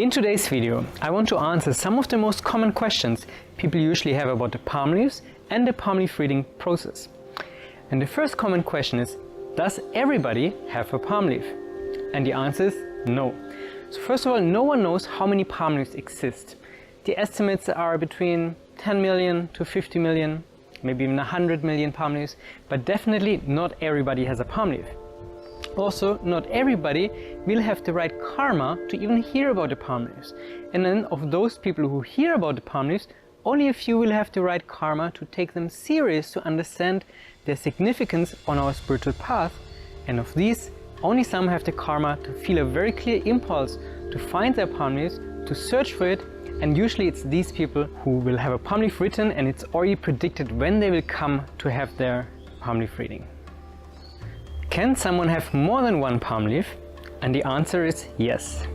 In today's video, I want to answer some of the most common questions people usually have about the palm leaves and the palm leaf reading process. And the first common question is, does everybody have a palm leaf? And the answer is no. So first of all, no one knows how many palm leaves exist. The estimates are between 10 million to 50 million, maybe even 100 million palm leaves, but definitely not everybody has a palm leaf. Also, not everybody will have the right karma to even hear about the palm leaves. And then of those people who hear about the palm leaves, only a few will have the right karma to take them serious, to understand their significance on our spiritual path. And of these, only some have the karma to feel a very clear impulse to find their palm leaves, to search for it, and usually it's these people who will have a palm leaf written and it's already predicted when they will come to have their palm leaf reading. Can someone have more than one palm leaf? And the answer is yes.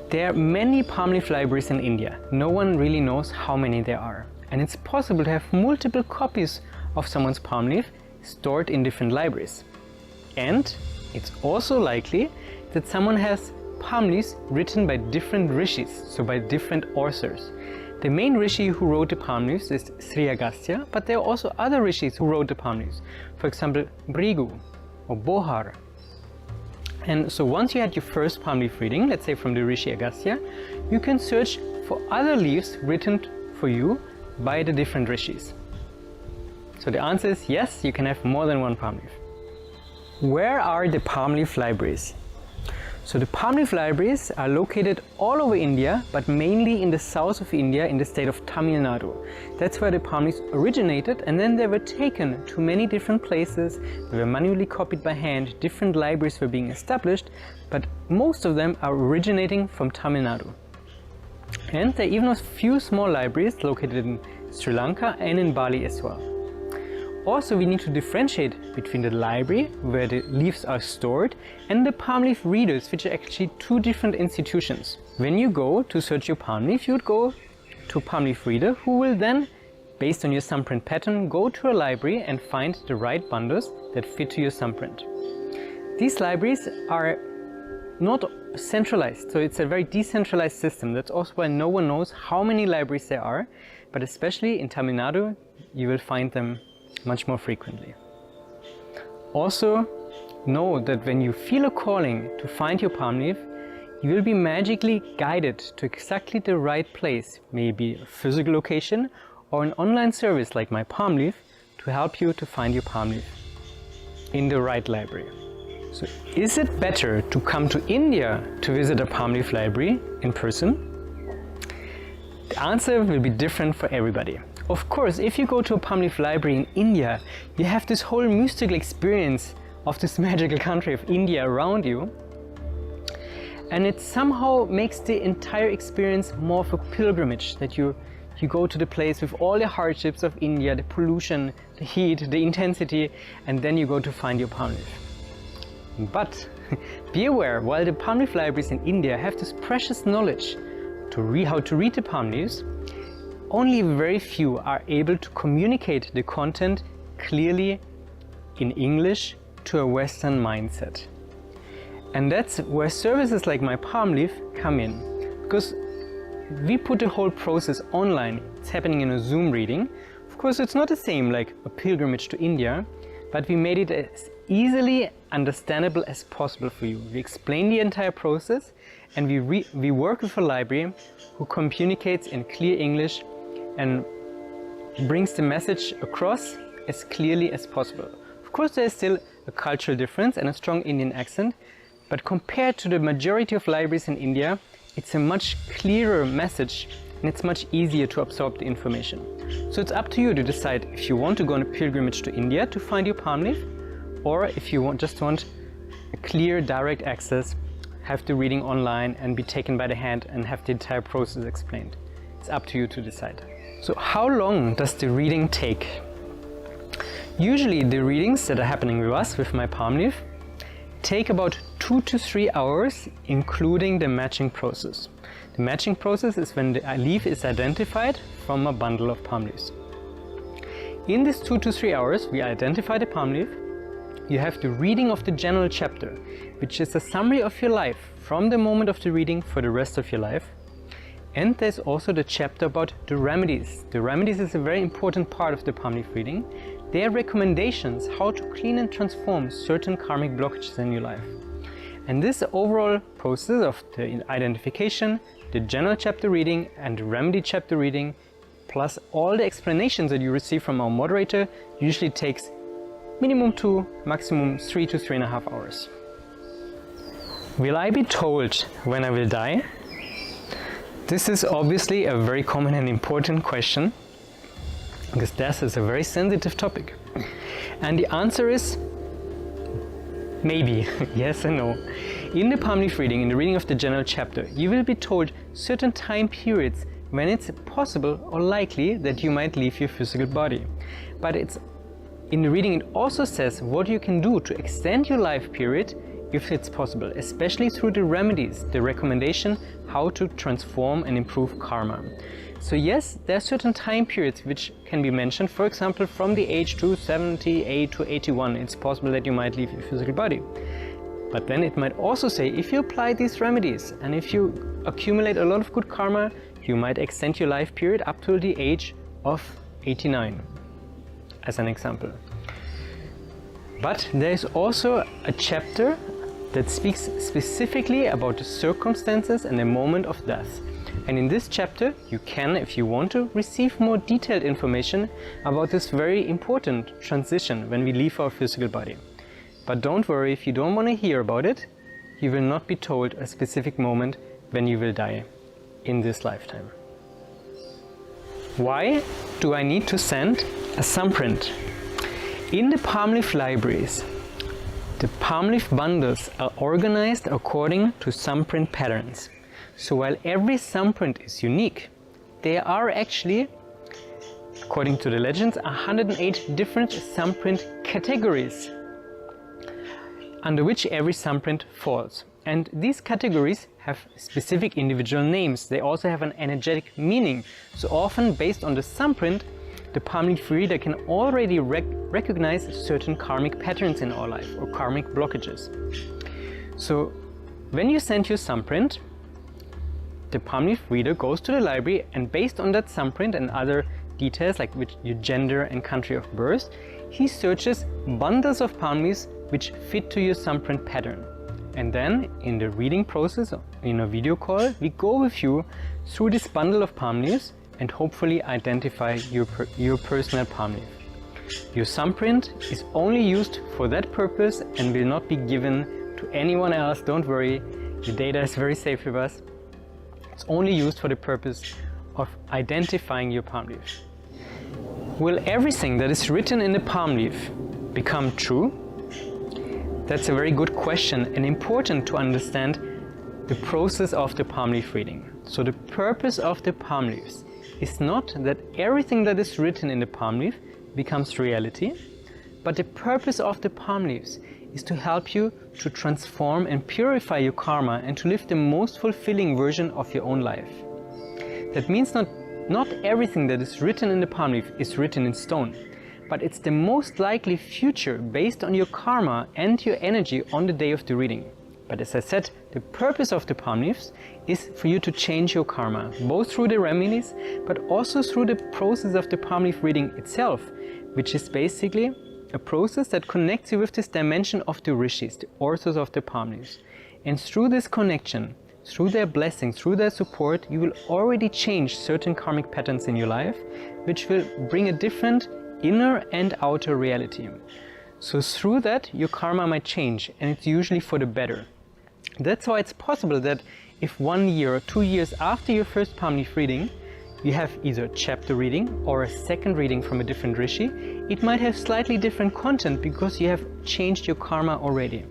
There are many palm leaf libraries in India. No one really knows how many there are. And it's possible to have multiple copies of someone's palm leaf stored in different libraries. And it's also likely that someone has palm leaves written by different Rishis, so by different authors. The main Rishi who wrote the palm leaves is Sri Agastya, but there are also other Rishis who wrote the palm leaves. For example, Brigu or Bohar. And so once you had your first palm leaf reading, let's say from the Rishi Agastya, you can search for other leaves written for you by the different Rishis. So the answer is yes, you can have more than one palm leaf. Where are the palm leaf libraries? So the palm leaf libraries are located all over India, but mainly in the south of India in the state of Tamil Nadu. That's where the palm leaves originated, and then they were taken to many different places. They were manually copied by hand, different libraries were being established, but most of them are originating from Tamil Nadu. And there are even a few small libraries located in Sri Lanka and in Bali as well. Also, we need to differentiate between the library, where the leaves are stored, and the palm leaf readers, which are actually two different institutions. When you go to search your palm leaf, you would go to a palm leaf reader, who will then, based on your thumbprint pattern, go to a library and find the right bundles that fit to your thumbprint. These libraries are not centralized, so it's a very decentralized system. That's also why no one knows how many libraries there are, but especially in Tamil Nadu, you will find them much more frequently. Also, know that when you feel a calling to find your palm leaf, you will be magically guided to exactly the right place, maybe a physical location or an online service like My Palm Leaf, to help you to find your palm leaf in the right library. So, is it better to come to India to visit a palm leaf library in person? The answer will be different for everybody. Of course, if you go to a palm leaf library in India, you have this whole mystical experience of this magical country of India around you. And it somehow makes the entire experience more of a pilgrimage, that you go to the place with all the hardships of India, the pollution, the heat, the intensity, and then you go to find your palm leaf. But be aware, while the palm leaf libraries in India have this precious knowledge to how to read the palm leaves, only very few are able to communicate the content clearly in English to a Western mindset. And that's where services like My Palm Leaf come in, because we put the whole process online. It's happening in a Zoom reading. Of course, it's not the same like a pilgrimage to India, but we made it as easily understandable as possible for you. We explain the entire process, and we work with a library who communicates in clear English and brings the message across as clearly as possible. Of course, there is still a cultural difference and a strong Indian accent, but compared to the majority of libraries in India, it's a much clearer message and it's much easier to absorb the information. So it's up to you to decide if you want to go on a pilgrimage to India to find your palm leaf, or if you just want a clear, direct access, have the reading online and be taken by the hand and have the entire process explained. It's up to you to decide. So how long does the reading take? Usually the readings that are happening with us, with My Palm Leaf, take about 2 to 3 hours, including the matching process. The matching process is when the leaf is identified from a bundle of palm leaves. In these 2 to 3 hours, we identify the palm leaf, you have the reading of the general chapter, which is a summary of your life from the moment of the reading for the rest of your life. And there's also the chapter about the remedies. The remedies is a very important part of the palm leaf reading. They are recommendations how to clean and transform certain karmic blockages in your life. And this overall process of the identification, the general chapter reading and the remedy chapter reading, plus all the explanations that you receive from our moderator, usually takes minimum 2, maximum 3 to 3.5 hours. Will I be told when I will die? This is obviously a very common and important question, because death is a very sensitive topic. And the answer is maybe, yes and no. In the palm leaf reading, in the reading of the general chapter, you will be told certain time periods when it's possible or likely that you might leave your physical body. But in the reading it also says what you can do to extend your life period if it's possible, especially through the remedies, the recommendation how to transform and improve karma. So yes, there are certain time periods which can be mentioned. For example, from the age to 78 to 81, it's possible that you might leave your physical body. But then it might also say, if you apply these remedies and if you accumulate a lot of good karma, you might extend your life period up to the age of 89, as an example. But there is also a chapter that speaks specifically about the circumstances and the moment of death. And in this chapter, you can, if you want to, receive more detailed information about this very important transition when we leave our physical body. But don't worry, if you don't want to hear about it, you will not be told a specific moment when you will die in this lifetime. Why do I need to send a thumbprint? In the palm leaf libraries, the palm leaf bundles are organized according to thumbprint patterns. So while every thumbprint is unique, there are actually, according to the legends, 108 different thumbprint categories under which every thumbprint falls. And these categories have specific individual names. They also have an energetic meaning. So often, based on the thumbprint, the palm leaf reader can already recognize certain karmic patterns in our life or karmic blockages. So when you send your thumbprint, the palm leaf reader goes to the library, and based on that thumbprint and other details like your gender and country of birth, he searches bundles of palm leaves which fit to your thumbprint pattern. And then in the reading process, in a video call, we go with you through this bundle of palm leaves and hopefully identify your personal palm leaf. Your thumbprint is only used for that purpose and will not be given to anyone else. Don't worry, the data is very safe with us. It's only used for the purpose of identifying your palm leaf. Will everything that is written in the palm leaf become true? That's a very good question and important to understand the process of the palm leaf reading. So the purpose of the palm leaves is not that everything that is written in the palm leaf becomes reality, but the purpose of the palm leaves is to help you to transform and purify your karma and to live the most fulfilling version of your own life. That means not everything that is written in the palm leaf is written in stone, but it's the most likely future based on your karma and your energy on the day of the reading. But as I said, the purpose of the palm leaves is for you to change your karma, both through the remedies, but also through the process of the palm leaf reading itself, which is basically a process that connects you with this dimension of the Rishis, the authors of the palm leaves. And through this connection, through their blessing, through their support, you will already change certain karmic patterns in your life, which will bring a different inner and outer reality. So through that, your karma might change, and it's usually for the better. That's why it's possible that if 1 year or 2 years after your first palm leaf reading, you have either a chapter reading or a second reading from a different Rishi, it might have slightly different content because you have changed your karma already.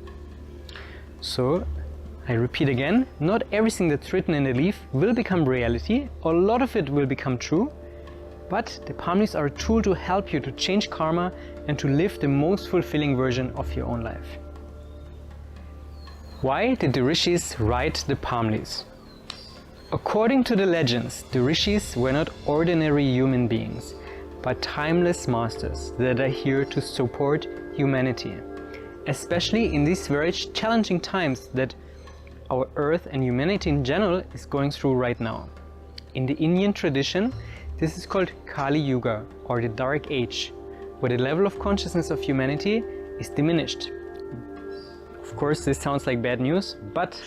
So, I repeat again, not everything that's written in the leaf will become reality, or a lot of it will become true, but the palm leaves are a tool to help you to change karma and to live the most fulfilling version of your own life. Why did the Rishis write the palm leaves? According to the legends, the Rishis were not ordinary human beings, but timeless masters that are here to support humanity. especially in these very challenging times that our Earth and humanity in general is going through right now. In the Indian tradition, this is called Kali Yuga, or the Dark Age, where the level of consciousness of humanity is diminished. Of course, this sounds like bad news, but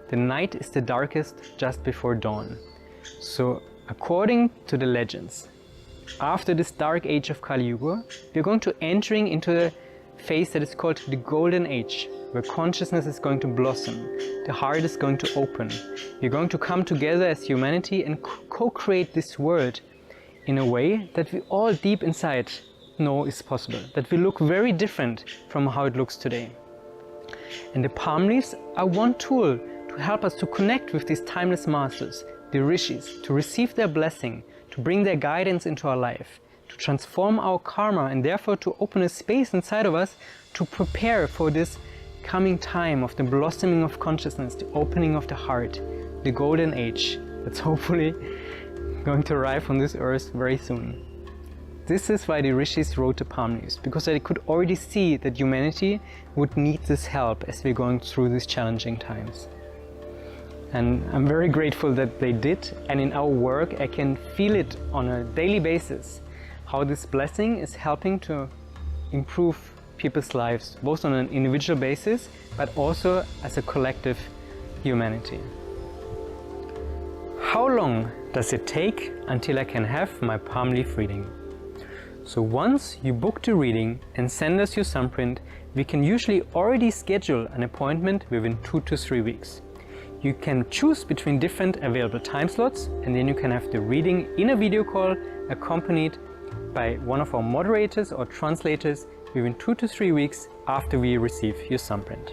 the night is the darkest just before dawn. So, according to the legends, after this dark age of Kali Yuga, we're going to entering into a phase that is called the Golden Age, where consciousness is going to blossom, the heart is going to open. We're going to come together as humanity and co-create this world in a way that we all deep inside know is possible, that will look very different from how it looks today. And the palm leaves are one tool to help us to connect with these timeless masters, the Rishis, to receive their blessing, to bring their guidance into our life, to transform our karma, and therefore to open a space inside of us to prepare for this coming time of the blossoming of consciousness, the opening of the heart, the golden age that's hopefully going to arrive on this earth very soon. This is why the Rishis wrote the palm leaves, because they could already see that humanity would need this help as we're going through these challenging times. And I'm very grateful that they did, and in our work I can feel it on a daily basis, how this blessing is helping to improve people's lives, both on an individual basis, but also as a collective humanity. How long does it take until I can have my palm leaf reading? So once you book the reading and send us your thumbprint, we can usually already schedule an appointment within 2 to 3 weeks. You can choose between different available time slots, and then you can have the reading in a video call accompanied by one of our moderators or translators within 2 to 3 weeks after we receive your thumbprint.